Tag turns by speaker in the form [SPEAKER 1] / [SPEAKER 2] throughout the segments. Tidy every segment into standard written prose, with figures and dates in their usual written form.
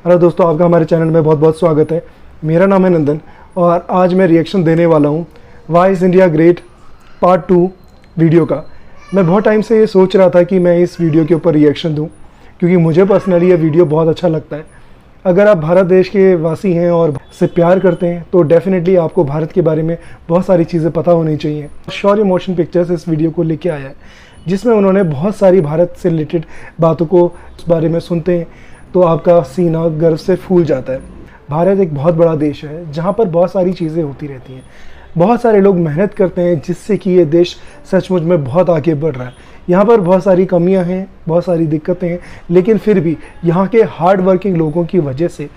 [SPEAKER 1] Hello दोस्तों, आपका हमारे चैनल में बहुत बहुत स्वागत है। मेरा नाम है नंदन और आज मैं रिएक्शन देने वाला हूँ why is India great part 2 video का। मैं बहुत टाइम से ये सोच रहा था कि मैं इस वीडियो के ऊपर रिएक्शन दूँ, क्योंकि मुझे पर्सनली ये वीडियो बहुत अच्छा लगता है। अगर आप भारत देश के वासी हैं और से प्यार करते हैं तो डेफिनेटली आपको भारत के बारे में बहुत सारी चीज़ें पता होनी चाहिए। शौर्य मोशन पिक्चर्स इस वीडियो को लेके आया है, जिसमें उन्होंने बहुत सारी भारत से रिलेटेड बातों को इस बारे में सुनते हैं तो आपका सीना गर्व से फूल जाता है। भारत एक बहुत बड़ा देश है जहाँ पर बहुत सारी चीज़ें होती रहती हैं। बहुत सारे लोग मेहनत करते हैं जिससे कि ये देश सचमुच में बहुत आगे बढ़ रहा है। यहाँ पर बहुत सारी कमियां हैं, बहुत सारी दिक्कतें हैं, लेकिन फिर भी यहाँ के हार्ड वर्किंग लोगों की वजह से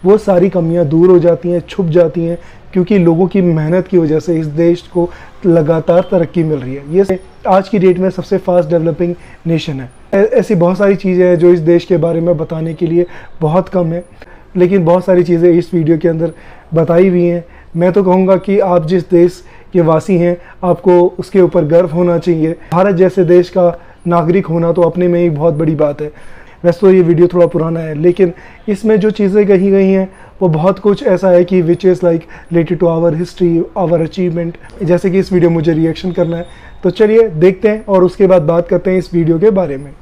[SPEAKER 1] वो सारी कमियां दूर हो जाती हैं, छुप जाती हैं, क्योंकि लोगों की मेहनत की वजह से इस देश को लगातार तरक्की मिल रही है। ये आज की डेट में सबसे फास्ट डेवलपिंग नेशन है। ऐसी बहुत सारी चीज़ें हैं जो इस देश के बारे में बताने के लिए बहुत कम है, लेकिन बहुत सारी चीज़ें इस वीडियो के अंदर बताई हुई हैं। मैं तो कहूँगा कि आप जिस देश के वासी हैं आपको उसके ऊपर गर्व होना चाहिए। भारत जैसे देश का नागरिक होना तो अपने में ही बहुत बड़ी बात है। वैसे तो ये वीडियो थोड़ा पुराना है, लेकिन इसमें जो चीज़ें कही गई हैं वो बहुत कुछ ऐसा है कि which is like related to our history, our achievement. जैसे कि इस वीडियो मुझे रिएक्शन करना है, तो चलिए देखते हैं और उसके बाद बात करते हैं इस वीडियो के बारे में।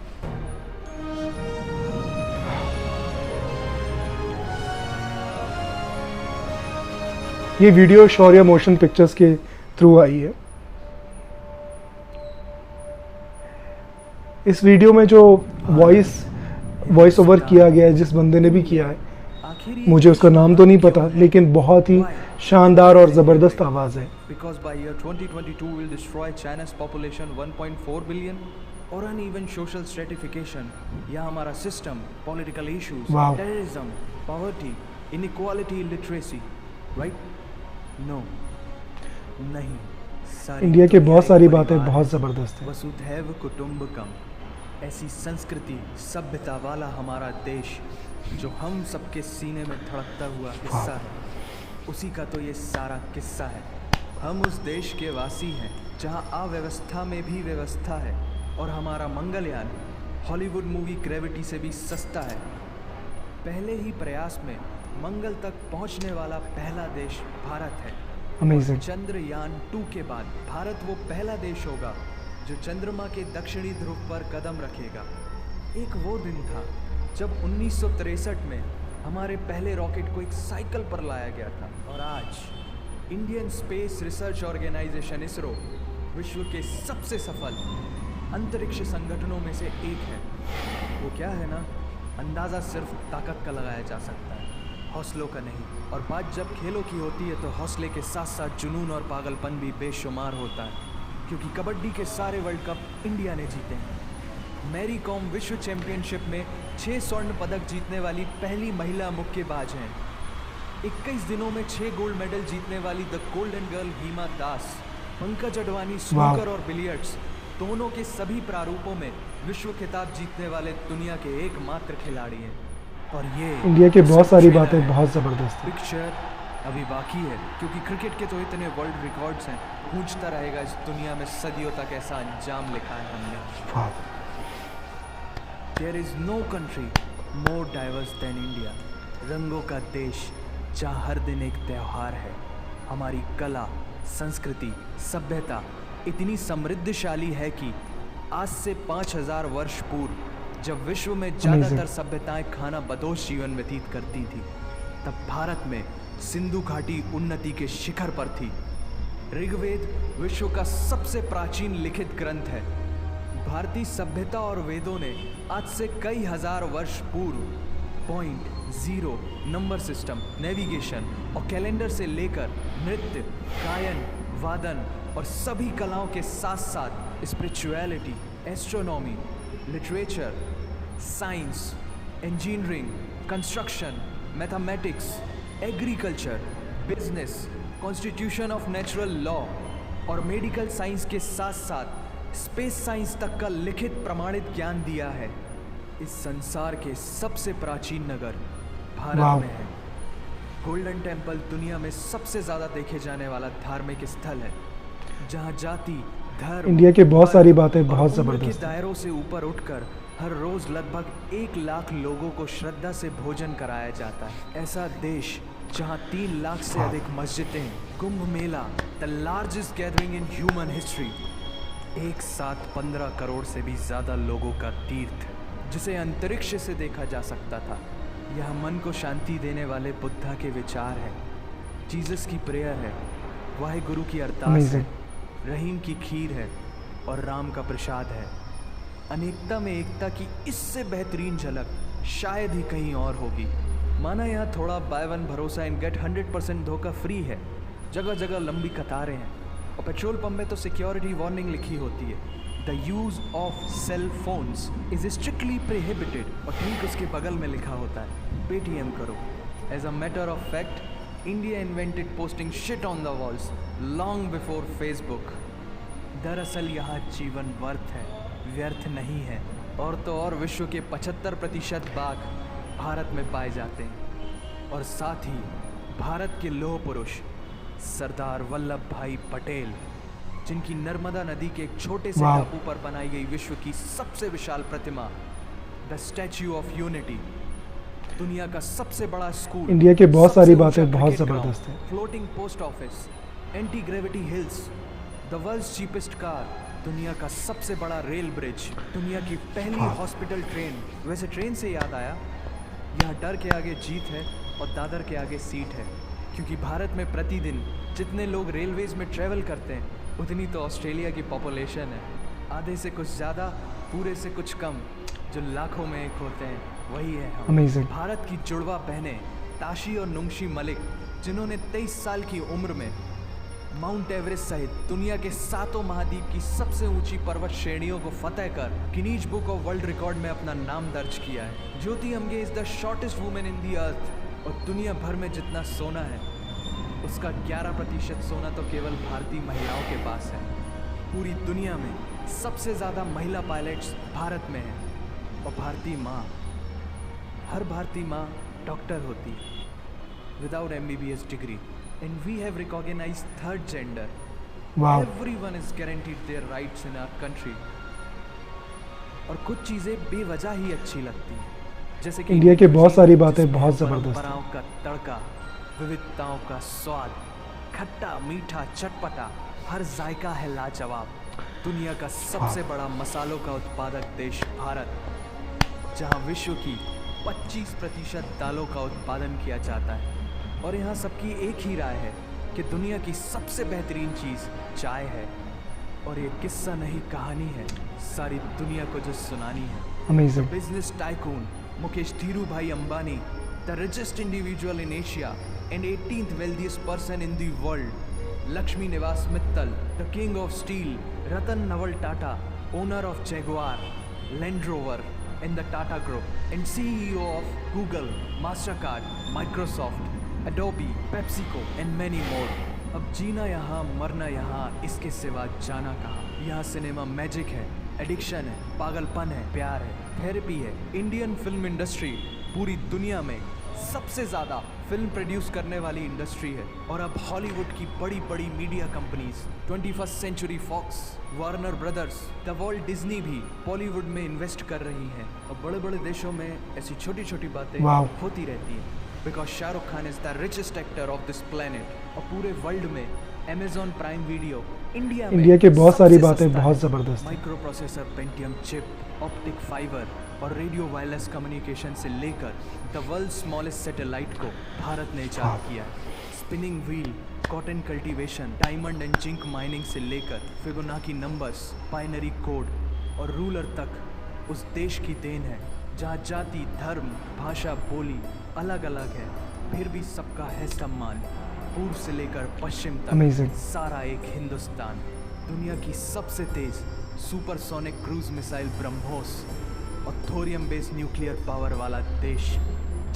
[SPEAKER 1] ये वीडियो शौर्य मोशन पिक्चर्स के थ्रू आई है। इस वीडियो में जो वॉइस ओवर किया गया है, जिस बंदे ने भी किया है, मुझे उसका नाम तो नहीं पता, लेकिन बहुत ही शानदार और ज़बरदस्त आवाज़ है।
[SPEAKER 2] Because by year 2022 will destroy China's population 1.4 billion और uneven social stratification या हमारा system, political issues, terrorism, poverty, inequality, illiteracy, right? No, नहीं।
[SPEAKER 1] इंडिया के बहुत सारी बातें बहुत ज़बरदस्त हैं।
[SPEAKER 2] वसुधैव कुटुंबकम, ऐसी संस्कृति सभ्यता वाला हमारा देश जो हम सबके सीने में धड़कता हुआ हिस्सा है, उसी का तो ये सारा किस्सा है। हम उस देश के वासी हैं जहां अव्यवस्था में भी व्यवस्था है और हमारा मंगलयान हॉलीवुड मूवी ग्रेविटी से भी सस्ता है। पहले ही प्रयास में मंगल तक पहुंचने वाला पहला देश भारत है।
[SPEAKER 1] Amazing.
[SPEAKER 2] चंद्रयान 2 के बाद भारत वो पहला देश होगा जो चंद्रमा के दक्षिणी ध्रुव पर कदम रखेगा। एक वो दिन था जब 1963 में हमारे पहले रॉकेट को एक साइकिल पर लाया गया था, और आज Indian space research organisation ISRO विश्व के सबसे सफल अंतरिक्ष संगठनों में से एक है। वो क्या है ना, अंदाज़ा सिर्फ ताकत का लगाया जा सकता है, हौसलों का नहीं। और बात जब खेलों की होती है तो हौसले के साथ साथ जुनून और पागलपन भी बेशुमार होता है, क्योंकि कबड्डी के सारे वर्ल्ड कप इंडिया ने जीते हैं। मैरी कॉम विश्व चैंपियनशिप में 6 स्वर्ण पदक जीतने वाली पहली महिला मुक्केबाज हैं। 21 दिनों में 6 गोल्ड मेडल जीतने वाली the golden girl Hima Das, Pankaj Advani snooker और बिलियर्ड्स दोनों के सभी प्रारूपों में विश्व खिताब जीतने वाले दुनिया के एकमात्र खिलाड़ी हैं। और ये
[SPEAKER 1] इंडिया की बहुत सारी बातें बहुत ज़बरदस्त हैं।
[SPEAKER 2] पिक्चर अभी बाकी है, क्योंकि क्रिकेट के तो इतने वर्ल्ड रिकॉर्ड्स हैं, पूछता रहेगा इस दुनिया में सदियों तक ऐसा अंजाम लिखा है हमने। There is no country more diverse than India। रंगों का देश जहाँ हर दिन एक त्यौहार है। हमारी कला, संस्कृति, सभ्यता इतनी समृद्धशाली है कि आज से 5000 वर्ष पूर्व जब विश्व में ज़्यादातर सभ्यताएं खाना बदोश जीवन व्यतीत करती थी, तब भारत में सिंधु घाटी उन्नति के शिखर पर थी। ऋग्वेद विश्व का सबसे प्राचीन लिखित ग्रंथ है। भारतीय सभ्यता और वेदों ने आज से कई हजार वर्ष पूर्व point, zero, number system, navigation और कैलेंडर से लेकर नृत्य, गायन, वादन और सभी कलाओं के साथ साथ spirituality, astronomy, literature, science, engineering, construction, mathematics, agriculture, business, constitution of natural law और मेडिकल साइंस के साथ साथ स्पेस साइंस तक का लिखित प्रमाणित ज्ञान दिया है। इस संसार के सबसे प्राचीन नगर भारत में है। गोल्डन टेम्पल दुनिया में सबसे ज़्यादा देखे जाने वाला धार्मिक स्थल है, जहां जाति, धर्म,
[SPEAKER 1] इंडिया की बहुत सारी बातें बहुत ज़बरदस्त
[SPEAKER 2] दायरों से ऊपर उठकर हर रोज लगभग 1 लाख लोगों को श्रद्धा से भोजन कराया जाता है। ऐसा देश जहां 3 लाख से अधिक मस्जिदें, Kumbh Mela, the largest gathering in human history, एक साथ 15 करोड़ से भी ज्यादा लोगों का तीर्थ, जिसे अंतरिक्ष से देखा जा सकता था। यह मन को शांति देने वाले बुद्धा के विचार है, जीसस की प्रेयर है, वाहेगुरु की अरदास है, रहीम की खीर है और राम का प्रसाद है। अनेकता में एकता की इससे बेहतरीन झलक शायद ही कहीं और होगी। माना यहाँ थोड़ा बाय वन भरोसा एंड गेट 100% धोखा फ्री है। जगह जगह लंबी कतारें हैं और पेट्रोल पंप में तो सिक्योरिटी वार्निंग लिखी होती है, the use of cell phones is strictly prohibited, और ठीक उसके बगल में लिखा होता है पेटीएम करो। As a matter of fact, India invented posting shit on the walls long before Facebook. दरअसल यहाँ जीवन व्यर्थ नहीं है। और तो और विश्व के 75% बाघ भारत में पाए जाते हैं। और साथ ही भारत के लौह पुरुष सरदार वल्लभ भाई पटेल, जिनकी नर्मदा नदी के एक छोटे से टापू पर बनाई गई विश्व की सबसे विशाल प्रतिमा, द स्टैच्यू ऑफ यूनिटी, दुनिया का सबसे बड़ा स्कूल,
[SPEAKER 1] इंडिया के बहुत सारी बातें बहुत ज़बरदस्त हैं।
[SPEAKER 2] Floating post office, anti gravity hills, the world's cheapest car, दुनिया का सबसे बड़ा रेल ब्रिज, दुनिया की पहली हॉस्पिटल ट्रेन। वैसे ट्रेन से याद आया, यहाँ डर के आगे जीत है और दादर के आगे सीट है, क्योंकि भारत में प्रतिदिन जितने लोग रेलवेज में ट्रैवल करते हैं उतनी तो ऑस्ट्रेलिया की पॉपुलेशन है। आधे से कुछ ज़्यादा, पूरे से कुछ कम, जो लाखों में एक होते हैं वही है हम। भारत की जुड़वा बहनें ताशी और नुंगशी मलिक, जिन्होंने 23 साल की उम्र में माउंट एवरेस्ट सहित दुनिया के 7 महाद्वीप की सबसे ऊंची पर्वत श्रेणियों को फतेह कर Guinness book of world record में अपना नाम दर्ज किया है। Jyoti Amge is the shortest women in the earth, और दुनिया भर में जितना सोना है उसका 11% सोना तो केवल भारतीय महिलाओं के पास है। पूरी दुनिया में सबसे ज़्यादा महिला पायलट्स भारत में हैं, और हर भारतीय माँ डॉक्टर होती है without MBBS degree. And we have recognized third gender. Wow. Everyone is guaranteed their rights in our country. और कुछ चीज़ें बेवजह ही अच्छी लगती हैं, जैसे कि
[SPEAKER 1] इंडिया के बहुत सारी बातें बहुत ज़बरदस्त हैं।
[SPEAKER 2] परंपराओं का तड़का, विविधताओं का स्वाद, खट्टा मीठा चटपटा, हर जायका है लाजवाब। दुनिया का सबसे बड़ा मसालों का उत्पादक देश भारत, जहां विश्व की 25% दालों का उत्पादन किया जाता है। और यहाँ सबकी एक ही राय है कि दुनिया की सबसे बेहतरीन चीज़ चाय है। और ये किस्सा नहीं कहानी है, सारी दुनिया को जो सुनानी है। Business tycoon Mukesh Dhirubhai Ambani, the richest individual in Asia and 18th wealthiest person in the world, Lakshmi Nivas Mittal, the king of steel, Ratan Naval Tata, owner of Jaguar, Land Rover and the Tata Group, and CEO of Google, Mastercard, Microsoft, Adobe, PepsiCo and many more। अब जीना यहाँ, मरना यहाँ, इसके सिवा जाना कहाँ। यहाँ cinema magic है, एडिक्शन है, पागलपन है, प्यार है, थेरेपी है। इंडियन फिल्म इंडस्ट्री पूरी दुनिया में सबसे ज़्यादा फिल्म प्रोड्यूस करने वाली इंडस्ट्री है। और अब हॉलीवुड की बड़ी बड़ी media companies, 21st century Fox, Warner Brothers, the Walt Disney भी बॉलीवुड में इन्वेस्ट कर रही हैं। और बड़े बड़े देशों में ऐसी छोटी छोटी बातें होती रहती हैं, because Shahrukh Khan is the richest actor of this planet. और पूरे वर्ल्ड में अमेजॉन प्राइम वीडियो इंडिया
[SPEAKER 1] के बहुत सारी बातें बहुत ज़बरदस्त।
[SPEAKER 2] Micro processor, Pentium chip, optic fibre और रेडियो वायरलेस कम्युनिकेशन से लेकर द वर्ल्ड स्मॉलेस्ट सैटेलाइट को भारत ने इजाद किया। Spinning wheel, cotton cultivation, diamond and zinc mining से लेकर फिबोनाची नंबर्स, बाइनरी कोड और रूलर तक उस देश की देन है, जहाँ जाति, धर्म, भाषा, बोली अलग अलग है, फिर भी सबका है सम्मान। पूर्व से लेकर पश्चिम तक सारा एक हिंदुस्तान। दुनिया की सबसे तेज सुपरसोनिक क्रूज मिसाइल ब्रह्मोस और थोरियम बेस्ड न्यूक्लियर पावर वाला देश,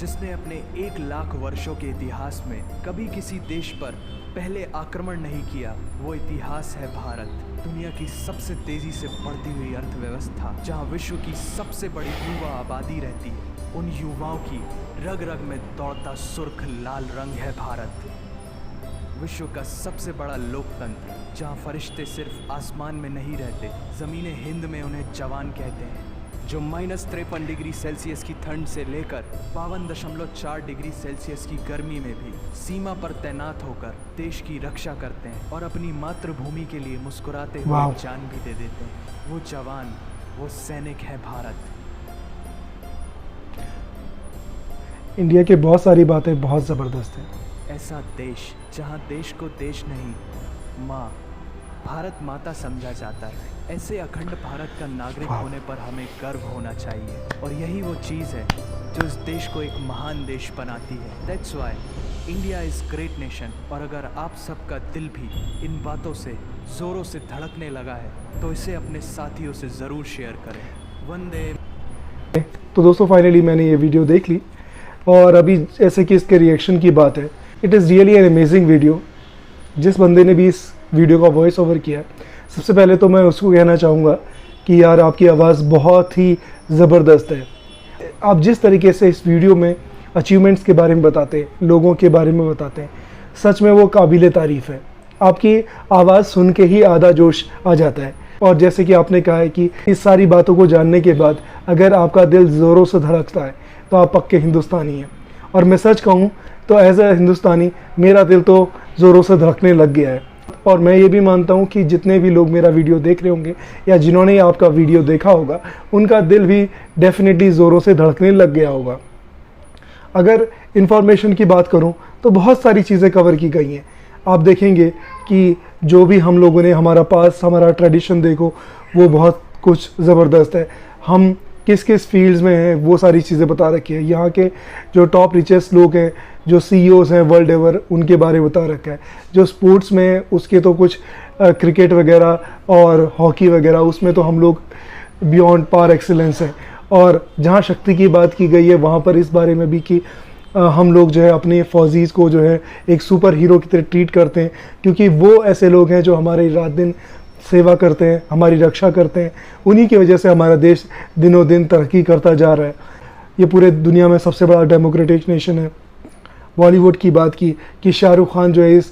[SPEAKER 2] जिसने अपने 1 लाख वर्षों के इतिहास में कभी किसी देश पर पहले आक्रमण नहीं किया, वो इतिहास है भारत। दुनिया की सबसे तेजी से बढ़ती हुई अर्थव्यवस्था, जहां विश्व की सबसे बड़ी युवा आबादी रहती है, उन युवाओं की रग रग में दौड़ता सुर्ख लाल रंग है भारत। विश्व का सबसे बड़ा लोकतंत्र, जहां फरिश्ते सिर्फ आसमान में नहीं रहते, ज़मीन हिंद में उन्हें जवान कहते हैं। जो -53 डिग्री सेल्सियस की ठंड से लेकर 52.4 डिग्री सेल्सियस की गर्मी में भी सीमा पर तैनात होकर देश की रक्षा करते हैं और अपनी मातृभूमि के लिए मुस्कुराते हुए
[SPEAKER 1] वाह।
[SPEAKER 2] जान भी दे देते हैं। वो जवान, वो सैनिक है भारत।
[SPEAKER 1] इंडिया की बहुत सारी बातें बहुत ज़बरदस्त हैं।
[SPEAKER 2] ऐसा देश जहाँ देश को देश नहीं, माँ भारत माता समझा जाता है। ऐसे अखंड भारत का नागरिक होने पर हमें गर्व होना चाहिए और यही वो चीज़ है जो इस देश को एक महान देश बनाती है। That's why India is great nation. और अगर आप सबका दिल भी इन बातों से ज़ोरों से धड़कने लगा है तो इसे अपने साथियों से ज़रूर शेयर करें। वंदे।
[SPEAKER 1] तो दोस्तों फाइनली मैंने ये वीडियो देख ली और अभी जैसे कि इसके रिएक्शन की बात है, it is really an amazing video. जिस बंदे ने भी इस वीडियो का वॉइस ओवर किया, सबसे पहले तो मैं उसको कहना चाहूँगा कि यार आपकी आवाज़ बहुत ही ज़बरदस्त है। आप जिस तरीके से इस वीडियो में अचीवमेंट्स के बारे में बताते हैं, लोगों के बारे में बताते हैं, सच में वो काबिल तारीफ़ है। आपकी आवाज़ सुन के ही आधा जोश आ जाता है। और जैसे कि आपने कहा है कि इस सारी बातों को जानने के बाद अगर आपका दिल ज़ोरों से धड़कता है तो आप पक्के हिंदुस्तानी हैं। और मैं सच कहूँ तो एज ए हिंदुस्तानी मेरा दिल तो ज़ोरों से धड़कने लग गया है। और मैं ये भी मानता हूँ कि जितने भी लोग मेरा वीडियो देख रहे होंगे या जिन्होंने आपका वीडियो देखा होगा, उनका दिल भी डेफिनेटली ज़ोरों से धड़कने लग गया होगा। अगर इन्फॉर्मेशन की बात करूँ तो बहुत सारी चीज़ें कवर की गई हैं। आप देखेंगे कि जो भी हम लोगों ने हमारा पास, हमारा ट्रेडिशन देखो, वो बहुत कुछ ज़बरदस्त है। हम किस किस फील्ड्स में हैं वो सारी चीज़ें बता रखी है। यहाँ के जो टॉप रिचेस्ट लोग हैं, जो CEOs हैं वर्ल्ड एवर, उनके बारे में बता रखा है। जो स्पोर्ट्स में उसके तो कुछ क्रिकेट वगैरह और हॉकी वगैरह, उसमें तो हम लोग बियॉन्ड पार एक्सीलेंस हैं। और जहाँ शक्ति की बात की गई है वहाँ पर इस बारे में भी कि हम लोग जो है अपने फौजीज़ को जो है एक सुपर हीरो की तरह ट्रीट करते हैं, क्योंकि वो ऐसे लोग हैं जो हमारे रात दिन सेवा करते हैं, हमारी रक्षा करते हैं। उन्हीं की वजह से हमारा देश दिनों दिन तरक्की करता जा रहा है। ये पूरे दुनिया में सबसे बड़ा डेमोक्रेटिक नेशन है। बॉलीवुड की बात की कि शाहरुख खान जो है इस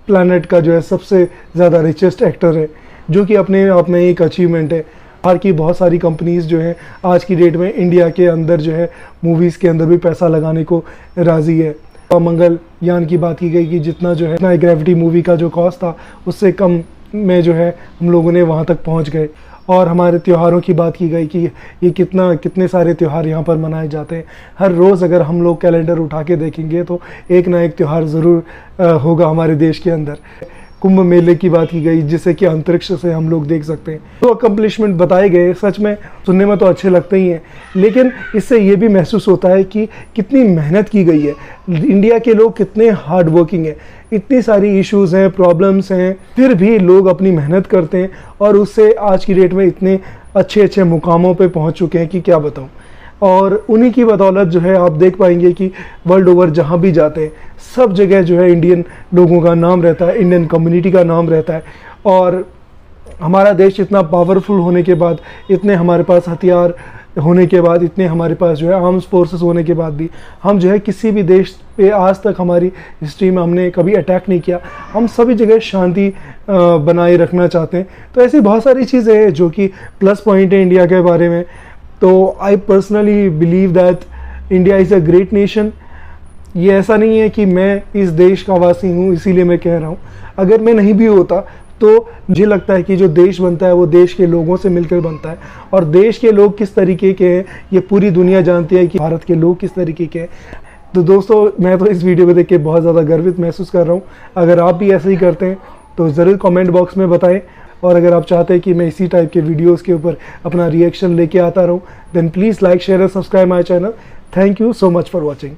[SPEAKER 1] प्लैनेट का जो है सबसे ज़्यादा रिचेस्ट एक्टर है, जो कि अपने आप में एक अचीवमेंट है। बाहर की बहुत सारी कंपनीज़ जो हैं आज की डेट में इंडिया के अंदर जो है मूवीज़ के अंदर भी पैसा लगाने को राज़ी है। और मंगलयान की बात की गई कि जितना जो है ग्रेविटी मूवी का जो कॉस्ट था उससे कम में जो है हम लोगों ने वहाँ तक पहुँच गए। और हमारे त्योहारों की बात की गई कि ये कितने सारे त्यौहार यहाँ पर मनाए जाते हैं। हर रोज़ अगर हम लोग कैलेंडर उठा के देखेंगे तो एक ना एक त्यौहार ज़रूर होगा हमारे देश के अंदर। कुंभ मेले की बात की गई जिसे कि अंतरिक्ष से हम लोग देख सकते हैं। तो अकम्पलिशमेंट बताए गए, सच में सुनने में तो अच्छे लगते ही हैं, लेकिन इससे ये भी महसूस होता है कि कितनी मेहनत की गई है। इंडिया के लोग कितने हार्ड वर्किंग हैं। इतनी सारी इश्यूज़ हैं, प्रॉब्लम्स हैं, फिर भी लोग अपनी मेहनत करते हैं और उससे आज की डेट में इतने अच्छे अच्छे मुकामों पे पहुंच चुके हैं कि क्या बताऊं। और उन्हीं की बदौलत जो है आप देख पाएंगे कि वर्ल्ड ओवर जहाँ भी जाते हैं सब जगह जो है इंडियन लोगों का नाम रहता है, इंडियन कम्युनिटी का नाम रहता है। और हमारा देश इतना पावरफुल होने के बाद, इतने हमारे पास हथियार होने के बाद, इतने हमारे पास जो है आर्म्स फोर्सेस होने के बाद भी हम जो है किसी भी देश पे आज तक हमारी हिस्ट्री में हमने कभी अटैक नहीं किया। हम सभी जगह शांति बनाए रखना चाहते हैं। तो ऐसी बहुत सारी चीज़ें हैं जो कि प्लस पॉइंट है इंडिया के बारे में। तो I personally believe that India is a great nation. ये ऐसा नहीं है कि मैं इस देश का वासी हूँ इसीलिए मैं कह रहा हूँ। अगर मैं नहीं भी होता तो मुझे लगता है कि जो देश बनता है वो देश के लोगों से मिलकर बनता है। और देश के लोग किस तरीके के हैं ये पूरी दुनिया जानती है कि भारत के लोग किस तरीके के हैं। तो दोस्तों मैं तो इस वीडियो को देख के बहुत ज़्यादा गर्वित महसूस कर रहा हूँ। अगर आप भी ऐसे ही करते हैं तो ज़रूर कमेंट बॉक्स में बताएं। और अगर आप चाहते हैं कि मैं इसी टाइप के वीडियोस के ऊपर अपना रिएक्शन लेके आता रहूँ, देन प्लीज़ लाइक, शेयर और subscribe my channel. Thank you so much for watching.